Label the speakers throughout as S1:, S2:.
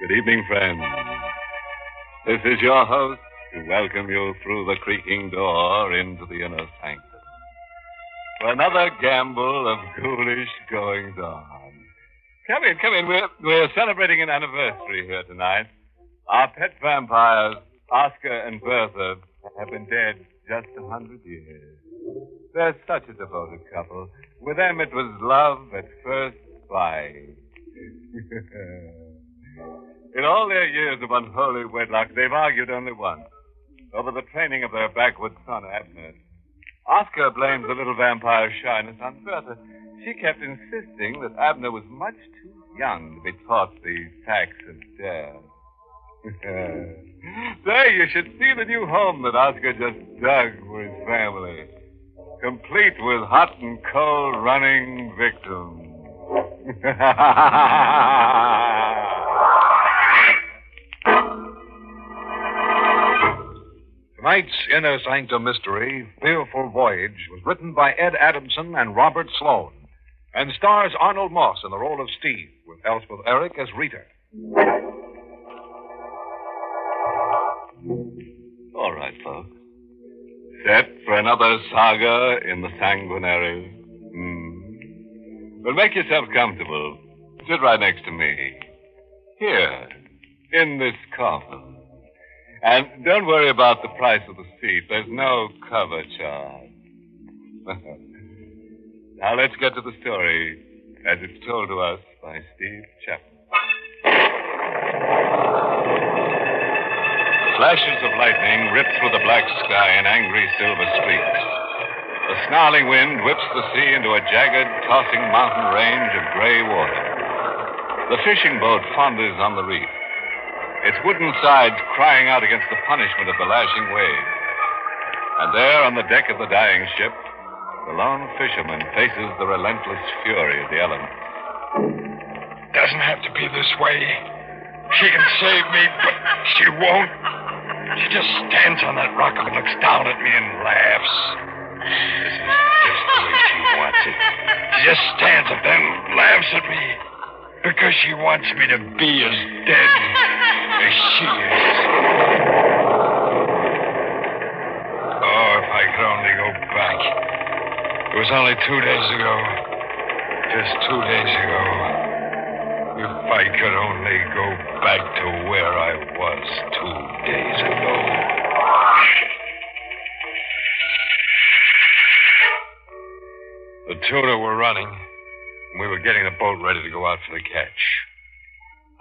S1: Good evening, friends. This is your host to welcome you through the creaking door into the inner sanctum for another gamble of ghoulish goings-on. Come in. We're celebrating an anniversary here tonight. Our pet vampires, Oscar and Bertha, have been dead just 100 years. They're such a devoted couple. With them, it was love at first sight. In all their years of unholy wedlock, they've argued only once, over the training of their backward son, Abner. Oscar blames the little vampire's shyness on Bertha. She kept insisting that Abner was much too young to be taught the facts of death. Say, you should see the new home that Oscar just dug for his family. Complete with hot and cold running victims.
S2: Tonight's Inner Sanctum mystery, Fearful Voyage, was written by Ed Adamson and Robert Sloan, and stars Arnold Moss in the role of Steve, with Elspeth Eric as Rita.
S1: All right, folks. Set for another saga in the sanguinary. Well, make yourself comfortable. Sit right next to me. Here, in this coffin. And don't worry about the price of the seat. There's no cover charge. Now let's get to the story as it's told to us by Steve Chapman. Flashes of lightning rip through the black sky in angry silver streaks. The snarling wind whips the sea into a jagged, tossing mountain range of gray water. The fishing boat founders on the reef, its wooden sides crying out against the punishment of the lashing waves. And there on the deck of the dying ship, the lone fisherman faces the relentless fury of the elements.
S3: Doesn't have to be this way. She can save me, but she won't. She just stands on that rock and looks down at me and laughs. This is just the way she wants it. She just stands and then laughs at me because she wants me to be as dead as she is. Oh, if I could only go back. It was only 2 days ago. Just 2 days ago. If I could only go back to where I was 2 days ago. The tuna were running, and we were getting the boat ready to go out for the catch.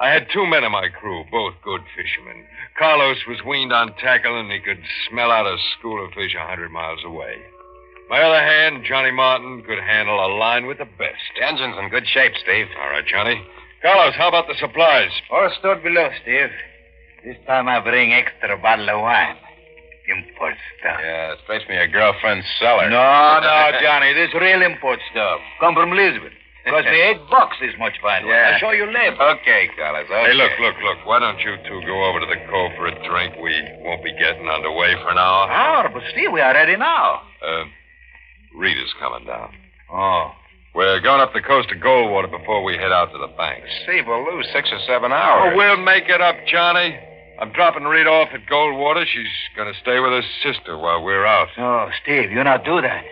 S3: I had 2 men in my crew, both good fishermen. Carlos was weaned on tackle, and he could smell out a school of fish 100 miles away. My other hand, Johnny Martin, could handle a line with the best.
S4: The engine's in good shape, Steve.
S3: All right, Johnny. Carlos, how about the supplies?
S4: All stored below, Steve. This time I bring extra bottle of wine. Import stuff.
S5: Yeah, it's basically a girlfriend's cellar.
S4: No, Johnny. This real import stuff. Come from Lisbon. Cost me $8 this much fine wine. I'll show you later.
S5: Okay, Carlos, okay.
S3: Hey, look. Why don't you two go over to the cove for a drink? We won't be getting underway for an hour.
S4: Hour? But Steve, we are ready now.
S3: Rita's coming down.
S4: Oh.
S3: We're going up the coast to Goldwater before we head out to the banks.
S5: Steve, we'll lose 6 or 7 hours.
S3: Oh, we'll make it up, Johnny. I'm dropping Rita off at Goldwater. She's going to stay with her sister while we're out.
S4: Oh, Steve, you not do that.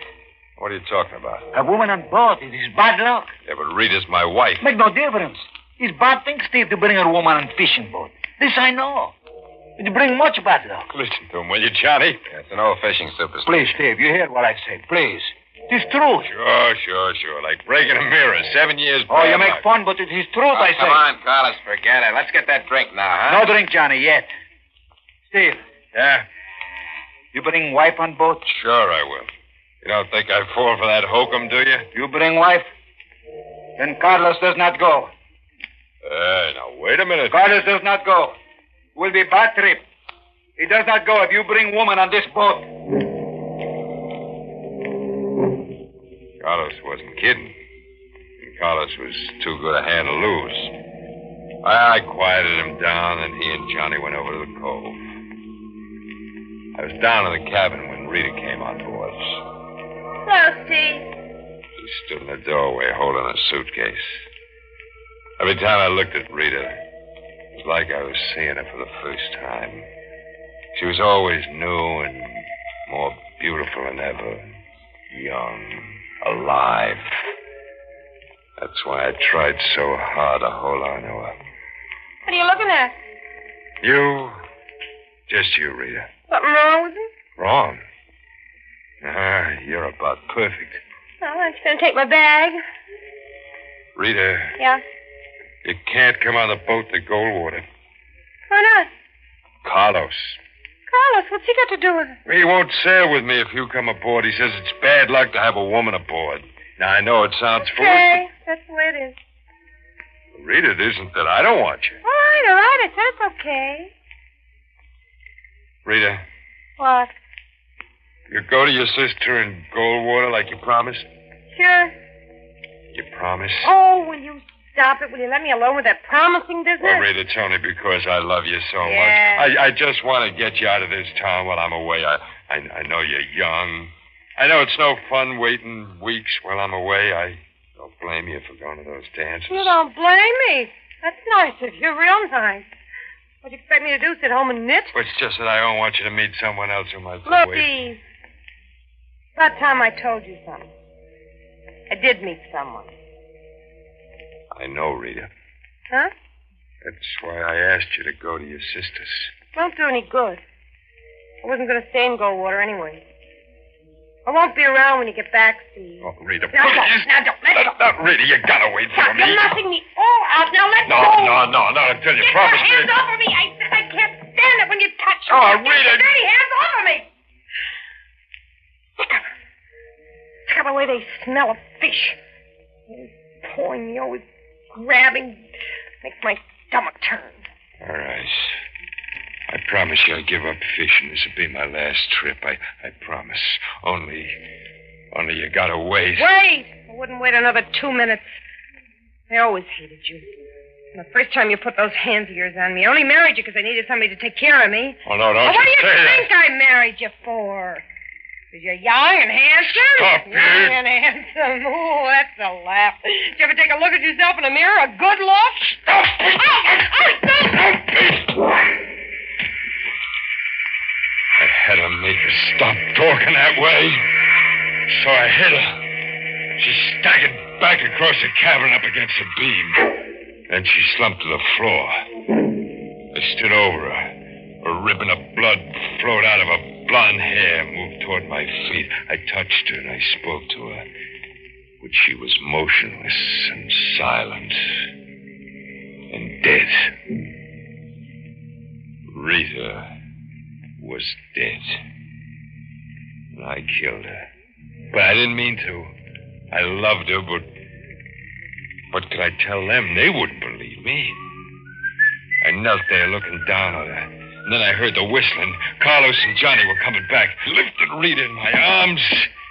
S3: What are you talking about?
S4: A woman on board. It is bad luck.
S3: Yeah, but Rita's my wife.
S4: Make no difference. It's bad thing, Steve, to bring a woman on fishing boat. This I know. It bring much bad luck.
S3: Listen to him, will you, Johnny?
S5: Yeah, it's an old fishing superstition.
S4: Please, Steve, you hear what I say. Please. It's truth.
S3: Sure. Like breaking a mirror. 7 years
S4: Oh, you
S3: bad
S4: make
S3: luck.
S4: fun, but it is truth, I say.
S5: Come on, Carlos, forget it. Let's get that drink now, huh?
S4: No drink, Johnny, yet. Steve.
S3: Yeah?
S4: You bring wife on boat?
S3: Sure I will. You don't think I fall for that hokum, do you?
S4: You bring wife? Then Carlos does not go.
S3: Now, wait a minute.
S4: Carlos does not go. Will be bad trip. He does not go if you bring woman on this boat.
S3: Carlos wasn't kidding. Carlos was too good a hand to lose. I quieted him down, and he and Johnny went over to the cove. I was down in the cabin when Rita came on board.
S6: Hello, Steve.
S3: She stood in the doorway holding a suitcase. Every time I looked at Rita, was like I was seeing her for the first time. She was always new and more beautiful than ever. Young, alive. That's why I tried so hard to hold on to her.
S6: What are you looking at?
S3: You? Just you, Rita.
S6: Something wrong with me?
S3: Wrong? You're about perfect.
S6: Well, aren't you going to take my bag?
S3: Rita,
S6: Yeah?
S3: you can't come on the boat to Goldwater.
S6: Why not?
S3: Carlos.
S6: Carlos, what's he got to do with it?
S3: He won't sail with me if you come aboard. He says it's bad luck to have a woman aboard. Now, I know it sounds foolish.
S6: Okay, that's the way it is.
S3: But Rita, it isn't that I don't want you.
S6: All right, I said it's okay.
S3: Rita,
S6: What?
S3: you go to your sister in Goldwater like you promised?
S6: Sure.
S3: You promise?
S6: Oh, will you stop it? Will you let me alone with that promising business?
S3: Well, Rita, it's only because I love you so
S6: Yeah.
S3: much. I just want to get you out of this town while I'm away. I know you're young. I know it's no fun waiting weeks while I'm away. I don't blame you for going to those dances.
S6: You don't blame me. That's nice of you. Real nice. What do you expect me to do? Sit home and knit?
S3: But it's just that I don't want you to meet someone else who might
S6: Look,
S3: wait.
S6: Eve. About time I told you something. I did meet someone.
S3: I know, Rita.
S6: Huh?
S3: That's why I asked you to go to your sister's.
S6: Won't do any good. I wasn't going to stay in Goldwater anyway. I won't be around when you get back, Steve.
S3: Oh, Rita,
S6: Now
S3: please.
S6: don't. Now don't. Let go.
S3: No, Rita, you gotta wait for
S6: Stop.
S3: me.
S6: You're knocking me all out. Now let go.
S3: No, not until you
S6: Get
S3: promise
S6: your hands
S3: me.
S6: off of me. I can't stand it when you touch me.
S3: Oh,
S6: Get
S3: Rita.
S6: your dirty hands off of me. Look at the way they smell of fish. Always pulling me, always grabbing. Makes my stomach turn.
S3: All right. I promise you I'll give up fishing. This will be my last trip. I promise. Only you gotta wait.
S6: Wait! I wouldn't wait another 2 minutes. I always hated you. The first time you put those hands of yours on me, I only married you because I needed somebody to take care of me.
S3: Oh, no, don't
S6: Well, what do
S3: you
S6: you
S3: say
S6: think
S3: that.
S6: I married you for? Because you're young and handsome?
S3: Stop it.
S6: Young and handsome. Ooh, that's a laugh. Did you ever take a look at yourself in the mirror? A good look?
S3: Stop it. I had to make her stop talking that way. So I hit her. She staggered back across the cabin up against the beam. Then she slumped to the floor. I stood over her. A ribbon of blood flowed out of her blonde hair, moved toward my feet. I touched her and I spoke to her. But she was motionless and silent and dead. Rita was dead. And I killed her. But I didn't mean to. I loved her, but what could I tell them? They wouldn't believe me. I knelt there looking down on her. And then I heard the whistling. Carlos and Johnny were coming back. Lifted Rita in my arms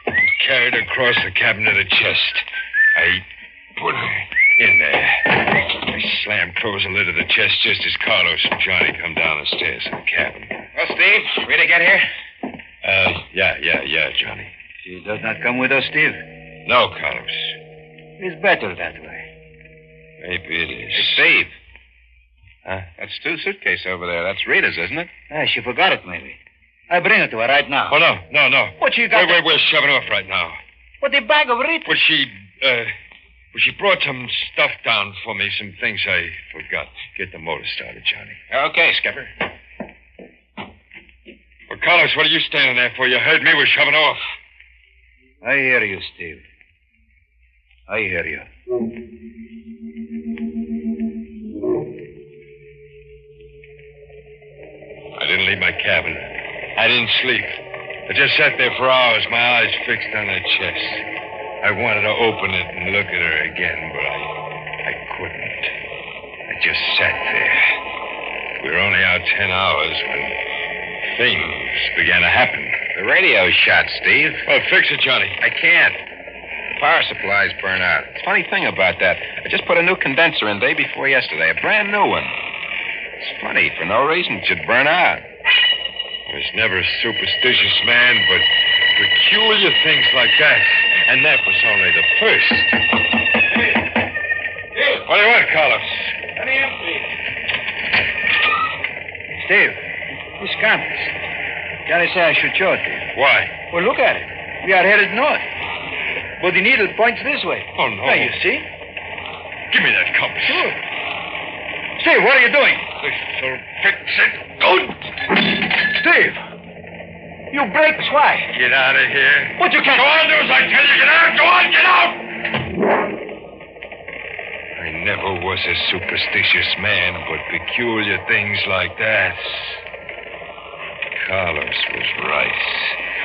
S3: and carried her across the cabin to the chest. I put her in there. I slammed close the lid of the chest just as Carlos and Johnny come down the stairs to the cabin.
S5: Well, Steve, Rita get here?
S3: Yeah, Johnny.
S4: She does not come with us, Steve.
S3: No, Carlos.
S4: It's better that way.
S3: Maybe it is.
S5: Hey, Steve.
S3: Huh?
S5: That's Stu's suitcase over there. That's Rita's, isn't it?
S4: She forgot it, maybe. I bring it to her right now.
S3: Oh, no.
S4: What she got?
S3: Wait, we're shoving her off right now.
S4: What, the bag of Rita?
S3: Well, she brought some stuff down for me, some things I forgot. Get the motor started, Johnny.
S5: Okay, Skipper.
S3: Well, Carlos, what are you standing there for? You heard me. We're shoving off.
S4: I hear you, Steve. I hear you.
S3: I didn't leave my cabin. I didn't sleep. I just sat there for hours, my eyes fixed on her chest. I wanted to open it and look at her again, but I couldn't. I just sat there. We were only out 10 hours when things began to happen.
S5: The radio's shot, Steve.
S3: Well, fix it, Johnny.
S5: I can't. The power supply's burned out. It's a funny thing about that. I just put a new condenser in day before yesterday, a brand new one. It's funny. For no reason, it should burn out.
S3: I was never a superstitious man, but peculiar things like that. And that was only the first. What do you want, Carlos?
S5: Let me empty.
S4: Steve, this compass. Johnny said I should show it to you.
S3: Why?
S4: Well, look at it. We are headed north. But the needle points this way.
S3: Oh, no.
S4: Now, you see?
S3: Give me that compass.
S4: Sure. Steve, what are you doing?
S3: This'll fix it good.
S4: Steve! You break why?
S3: Get out of here.
S4: But you can't...
S3: Go on, do as I tell you. Get out. Go on, get out. I never was a superstitious man, but peculiar things like that. Carlos was right.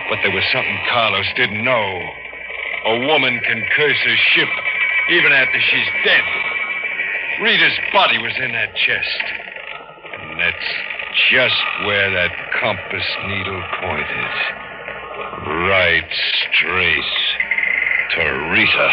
S3: But there was something Carlos didn't know. A woman can curse a ship even after she's dead. Rita's body was in that chest. And that's just where that compass needle pointed. Right straight to Rita.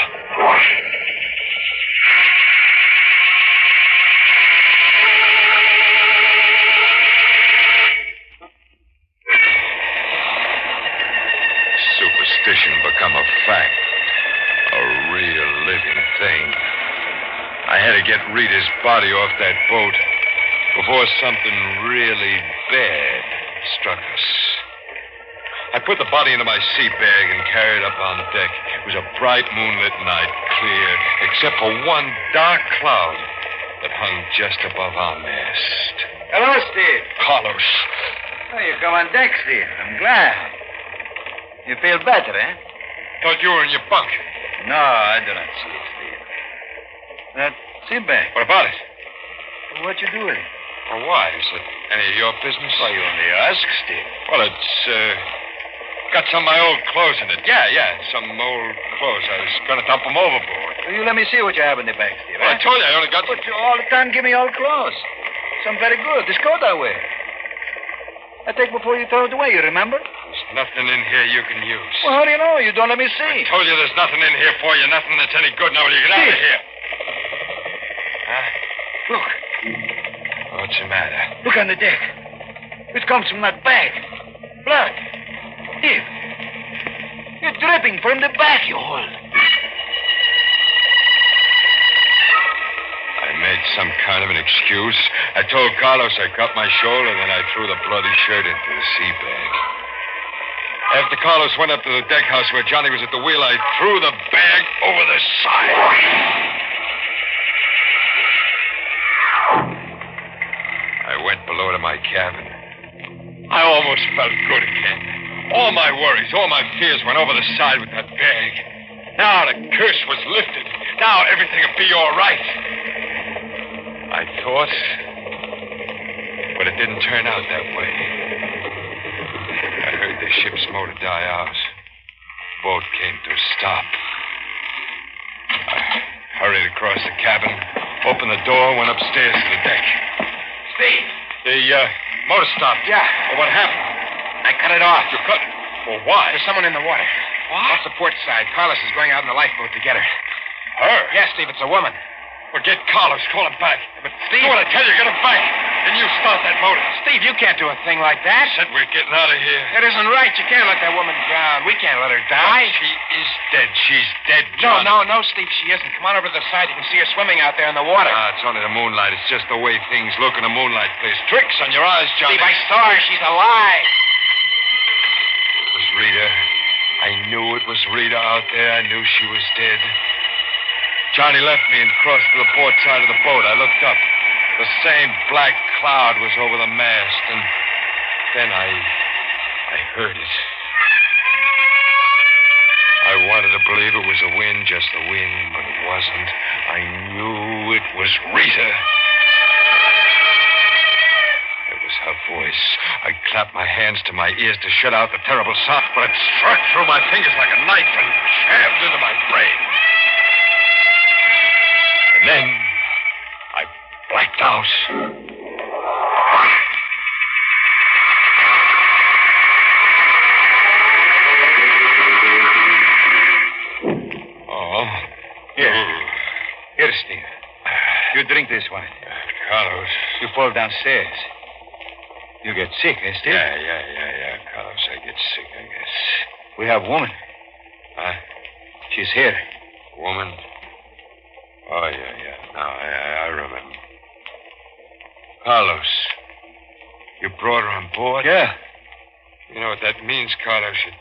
S3: Superstition become a fact. A real living thing. I had to get Rita's body off that boat before something really bad struck us. I put the body into my sea bag and carried it up on deck. It was a bright moonlit night, clear, except for one dark cloud that hung just above our mast.
S4: Hello, Steve.
S3: Carlos.
S4: Oh, you come on deck, Steve. I'm glad. You feel better, eh?
S3: Thought you were in your bunk.
S4: No, I do not see it, Steve. That sea bag.
S3: What about it?
S4: What you do with it?
S3: Well, why? Is it any of your business?
S4: Why, you only ask, Steve.
S3: Well, it's, got some of my old clothes in it. Yeah, some old clothes. I was going to dump them overboard.
S4: Will you let me see what you have in the bag, Steve?
S3: Well, I told you I only got...
S4: But you all the time give me old clothes. Some very good. This coat I wear. I take before you throw it away, you remember?
S3: There's nothing in here you can use.
S4: Well, how do you know? You don't let me see.
S3: I told you there's nothing in here for you. Nothing that's any good. Now, will you get out of here? Huh?
S4: Look.
S3: What's the matter?
S4: Look on the deck. It comes from that bag. Blood. Steve. You're dripping from the back you hold.
S3: I made some kind of an excuse. I told Carlos I cut my shoulder, then I threw the bloody shirt into the sea bag. After Carlos went up to the deck house where Johnny was at the wheel, I threw the bag over the side. I went below to my cabin. I almost felt good again. All my worries, all my fears went over the side with that bag. Now the curse was lifted. Now everything would be all right. I thought, but it didn't turn out that way. I heard the ship's motor die out. Boat came to a stop. I hurried across the cabin, opened the door, went upstairs to the deck.
S4: Steve.
S3: The motor stopped.
S4: Yeah.
S3: Well, what happened?
S4: I cut it off.
S3: You cut? Well, why?
S5: There's someone in the water.
S3: What?
S5: Off the port side. Carlos is going out in the lifeboat to get her.
S3: Her?
S5: Yes, Steve, it's a woman.
S3: Well, get Carlos. Call him back. But
S5: Steve-
S3: do what I tell you. Get him back. And you start that motor.
S5: Steve, you can't do a thing like that.
S3: I said we're getting out of here.
S5: That isn't right. You can't let that woman drown. We can't let her die.
S3: She is dead. She's dead,
S5: No,
S3: Johnny.
S5: Steve, she isn't. Come on over to the side. You can see her swimming out there in the water.
S3: Ah, it's only the moonlight. It's just the way things look in the moonlight. Plays tricks on your eyes, Johnny.
S5: Steve, I saw her. She's alive.
S3: It was Rita. I knew it was Rita out there. I knew she was dead. Johnny left me and crossed to the port side of the boat. I looked up. The same black cloud was over the mast, and then I heard it. I wanted to believe it was the wind, just the wind, but it wasn't. I knew it was Rita. It was her voice. I clapped my hands to my ears to shut out the terrible sound, but it struck through my fingers like a knife and jabbed into my brain. And then I blacked out. Oh.
S4: Here, Steve. You drink this one.
S3: Carlos.
S4: You fall downstairs. You get sick, eh, Steve?
S3: Yeah, Carlos. I get sick, I guess.
S4: We have woman.
S3: Huh?
S4: She's here.
S3: Woman? Oh, yeah. Now, I remember. Carlos. You brought her on board?
S4: Yeah.
S3: You know what that means, Carlos. You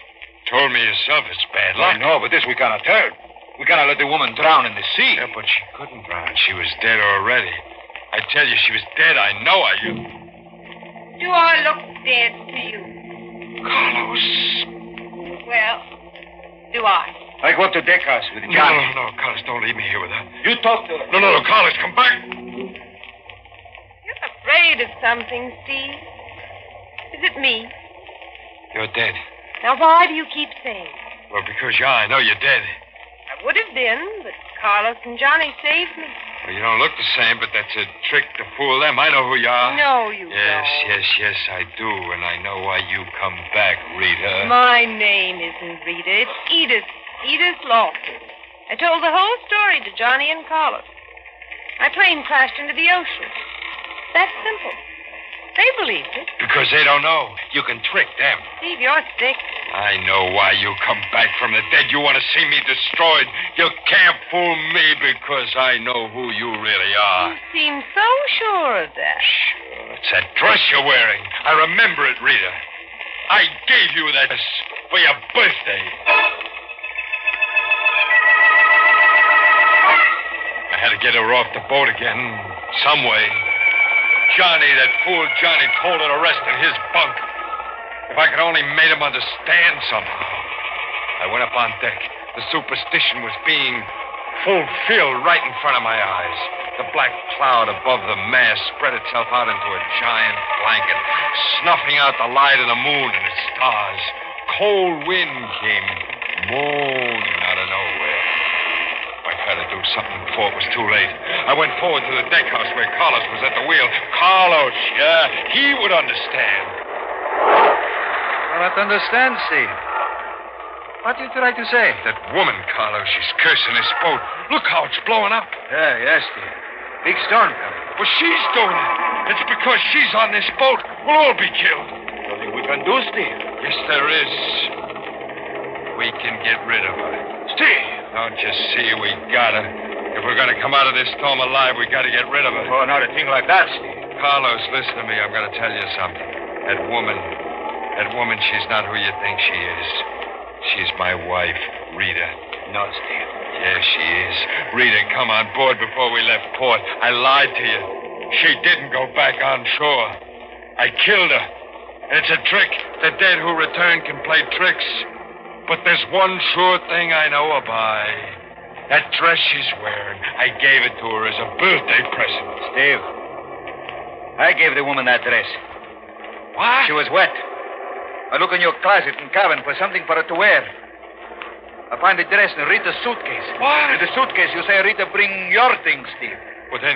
S3: told me yourself it's bad
S4: I
S3: luck.
S4: know, but this we cannot tell. We cannot let the woman drown in the sea.
S3: Yeah, but she couldn't drown. She was dead already. I tell you, she was dead. I know her. You...
S6: Do I look dead to you?
S3: Carlos.
S6: Well, do I?
S4: I go up to deck house with
S3: No,
S4: John.
S3: no, Carlos, don't leave me here with her.
S4: You talk to her.
S3: No, Carlos, come back.
S6: You're afraid of something, Steve. Is it me?
S3: You're dead.
S6: Now, why do you keep saying it?
S3: Well, because I know you're dead.
S6: I would have been, but Carlos and Johnny saved me.
S3: Well, you don't look the same, but that's a trick to fool them. I know who you are.
S6: No, you
S3: Yes,
S6: don't.
S3: yes, I do. And I know why you come back, Rita.
S6: My name isn't Rita. It's Edith. Edith Lawson. I told the whole story to Johnny and Carlos. My plane crashed into the ocean. That's simple. They believed it.
S3: Because they don't know. You can trick them.
S6: Steve, you're sick.
S3: I know why you come back from the dead. You want to see me destroyed. You can't fool me because I know who you really are.
S6: You seem so sure of that.
S3: Sure. It's that dress you're wearing. I remember it, Rita. I gave you that dress for your birthday. I had to get her off the boat again, some way. Johnny, that fool Johnny, told her to rest in his bunk. If I could only made him understand somehow. I went up on deck. The superstition was being fulfilled right in front of my eyes. The black cloud above the mast spread itself out into a giant blanket, snuffing out the light of the moon and the stars. Cold wind came moaning out of nowhere. I had to do something before it was too late. I went forward to the deck house where Carlos was at the wheel. Carlos, yeah, he would understand.
S4: I don't understand, Steve. What do you try to say?
S3: That woman, Carlos, she's cursing this boat. Look how it's blowing up.
S4: Yeah, yes, Steve. Big storm coming.
S3: Well, she's doing it. It's because she's on this boat. We'll all be killed.
S4: Nothing we can do, Steve.
S3: Yes, there is. We can get rid of her.
S4: Steve!
S3: Don't you see we got her? If we're going to come out of this storm alive, we got to get rid of her.
S4: Oh, not a thing like that, Steve.
S3: Carlos, listen to me. I'm going to tell you something. That woman, she's not who you think she is. She's my wife, Rita.
S4: No, Steve.
S3: Yes, she is. Rita, come on board before we left port. I lied to you. She didn't go back on shore. I killed her. And it's a trick. The dead who return can play tricks. But there's one sure thing I know her by. That dress she's wearing, I gave it to her as a birthday present.
S4: Steve, I gave the woman that dress.
S3: What?
S4: She was wet. I look in your closet and cabin for something for her to wear. I find the dress in Rita's suitcase.
S3: What?
S4: In the suitcase, you say, Rita, bring your things, Steve.
S3: Well, then...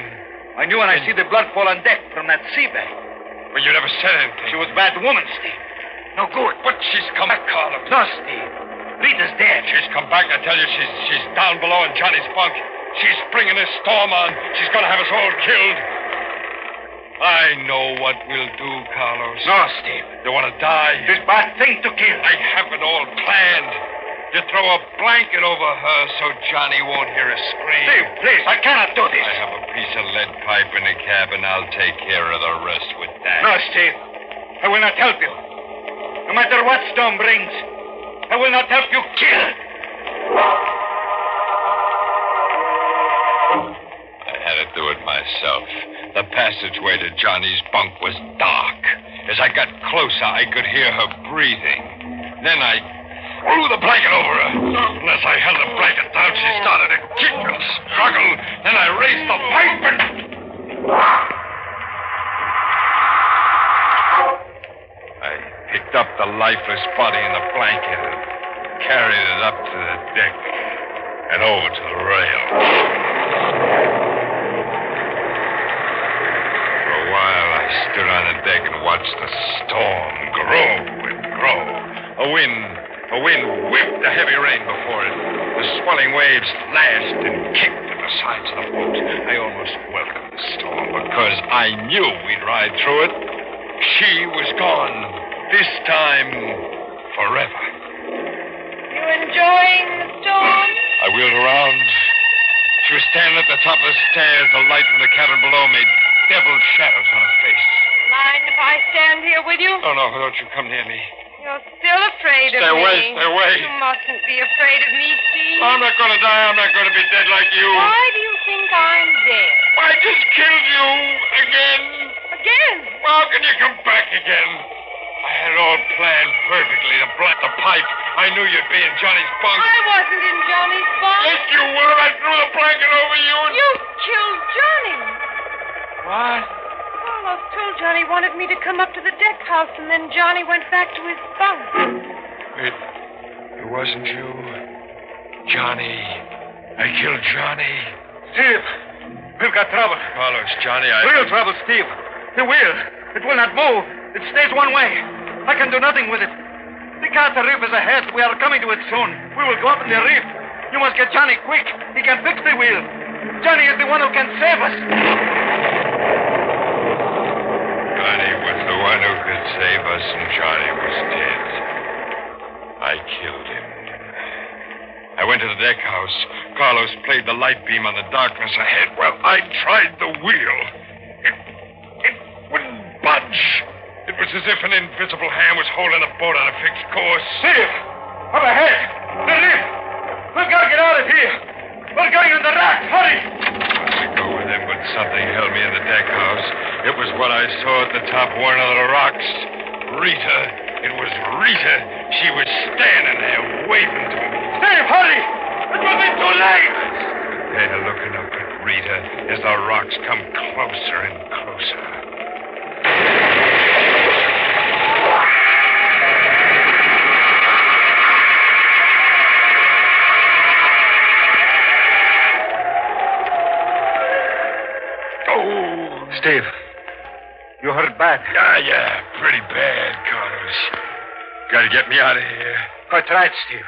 S4: I knew when I see the blood fall on deck from that sea bag.
S3: Well, you never said anything.
S4: She was a bad woman, Steve. No good.
S3: But she's come back, Carlos.
S4: No, Steve. Rita's dead.
S3: She's come back. I tell you, she's down below in Johnny's bunk. She's bringing this storm on. She's going to have us all killed. I know what we'll do, Carlos.
S4: No, Steve.
S3: You want to die?
S4: It's a bad thing to kill.
S3: I have it all planned. You throw a blanket over her so Johnny won't hear her scream.
S4: Steve, please, I cannot do this.
S3: I have a piece of lead pipe in the cabin. I'll take care of the rest with that.
S4: No, Steve. I will not help you. No matter what storm brings, I will not help you kill.
S3: I had to do it myself. The passageway to Johnny's bunk was dark. As I got closer, I could hear her breathing. Then I threw the blanket over her. And as I held the blanket down, she started to kick and struggle. Then I raised the pipe and... I picked up the lifeless body in the blanket and carried it up to the deck and over to the rail. For a while, I stood on the deck and watched the storm grow and grow. A wind whipped the heavy rain before it. The swelling waves lashed and kicked at the sides of the boat. I almost welcomed the storm because I knew we'd ride through it. She was gone. This time, forever.
S6: You enjoying the storm?
S3: I wheeled around. She was standing at the top of the stairs. The light from the cabin below made devil shadows on her face.
S6: Mind if I stand here with you?
S3: Oh, no, don't you come near me.
S6: You're still afraid of
S3: Stay
S6: me.
S3: away, stay away.
S6: You mustn't be afraid of me, Steve.
S3: I'm not going to die. I'm not going to be dead like you.
S6: Why do you think I'm dead?
S3: I just killed you again.
S6: Again?
S3: Well, how can you come back again? I had it all planned perfectly to block the pipe. I knew you'd be in Johnny's bunk.
S6: I wasn't in Johnny's bunk.
S3: Yes, you were. I threw the blanket over you and...
S6: You killed Johnny.
S3: What?
S6: Carlos told Johnny he wanted me to come up to the deck house, and then Johnny went back to his bunk.
S3: It wasn't you. Johnny. I killed Johnny.
S4: Steve, we've got trouble.
S3: Carlos, Johnny,
S4: Real trouble, Steve. The wheel. It will not move. It stays one way. I can do nothing with it. The Carter Reef is ahead. We are coming to it soon. We will go up in the reef. You must get Johnny quick. He can fix the wheel. Johnny is the one who can save us.
S3: Johnny was the one who could save us, and Johnny was dead. I killed him. I went to the deck house. Carlos played the light beam on the darkness ahead. Well, I tried the wheel. It wouldn't budge. It was as if an invisible hand was holding the boat on a fixed course.
S4: Steve, up ahead. The reef. We've got to get out of here. We're going on the rocks. Hurry.
S3: I go with him, but something held me in the deck house. It was what I saw at the top of one of the rocks. Rita. It was Rita. She was standing there waving to me.
S4: Steve, hurry. It will be too late.
S3: They're looking up at Rita as the rocks come closer and closer.
S4: Steve, you hurt bad.
S3: Yeah, pretty bad, Carlos. Gotta get me out of here.
S4: I tried, Steve.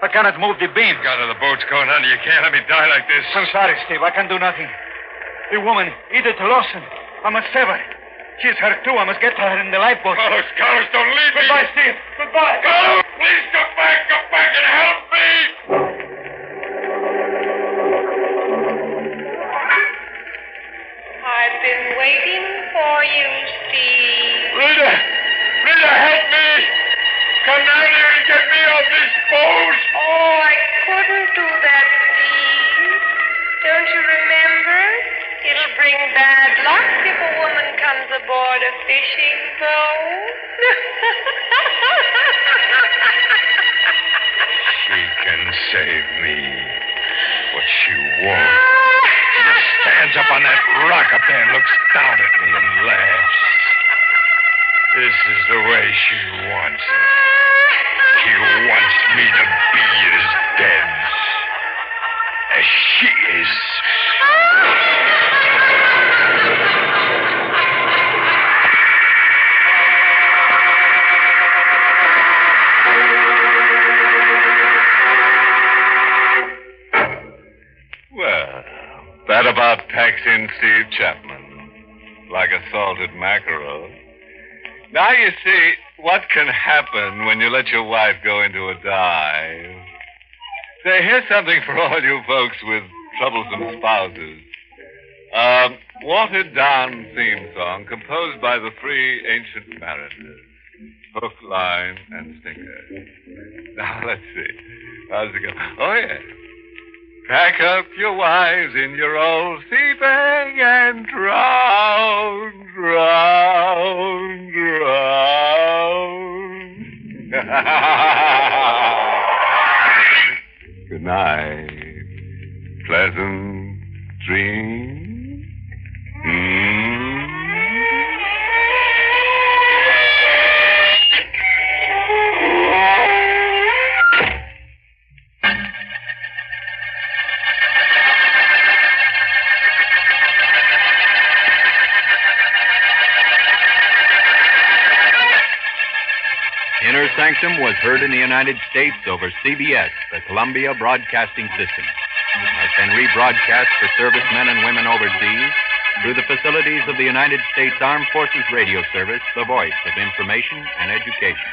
S4: I cannot move the beam.
S3: The boat's going under. You can't let me die like this.
S4: I'm sorry, Steve. I can do nothing. The woman, Edith Lawson, I must save her. She's hurt, too. I must get to her in the lifeboat.
S3: Carlos, don't leave me.
S4: Goodbye, Steve. Goodbye.
S3: Carlos, please come back and help me.
S6: I've been waiting for you, Steve.
S3: Rita, help me. Come down here and get me off this boat.
S6: Oh, I couldn't do that, Steve. Don't you remember? It'll bring bad luck if a woman comes aboard a fishing boat.
S3: She can save me, but she won't. She just stands up on that rock up there and looks down at me and laughs. This is the way she wants it. She wants me to be as dead as she is.
S1: Well, that about packs in Steve Chapman, like a salted mackerel. Now you see what can happen when you let your wife go into a dive. Say, here's something for all you folks with troublesome spouses. Watered down theme song composed by the three ancient mariners. Hook, line, and sinker. Now, let's see. How's it go? Oh, yeah. Pack up your wives in your old sea bag and drown, drown, drown. Good night. Pleasant dreams.
S7: Inner Sanctum was heard in the United States over CBS, the Columbia Broadcasting System. Has been rebroadcast for servicemen and women overseas through the facilities of the United States Armed Forces Radio Service, the voice of information and education.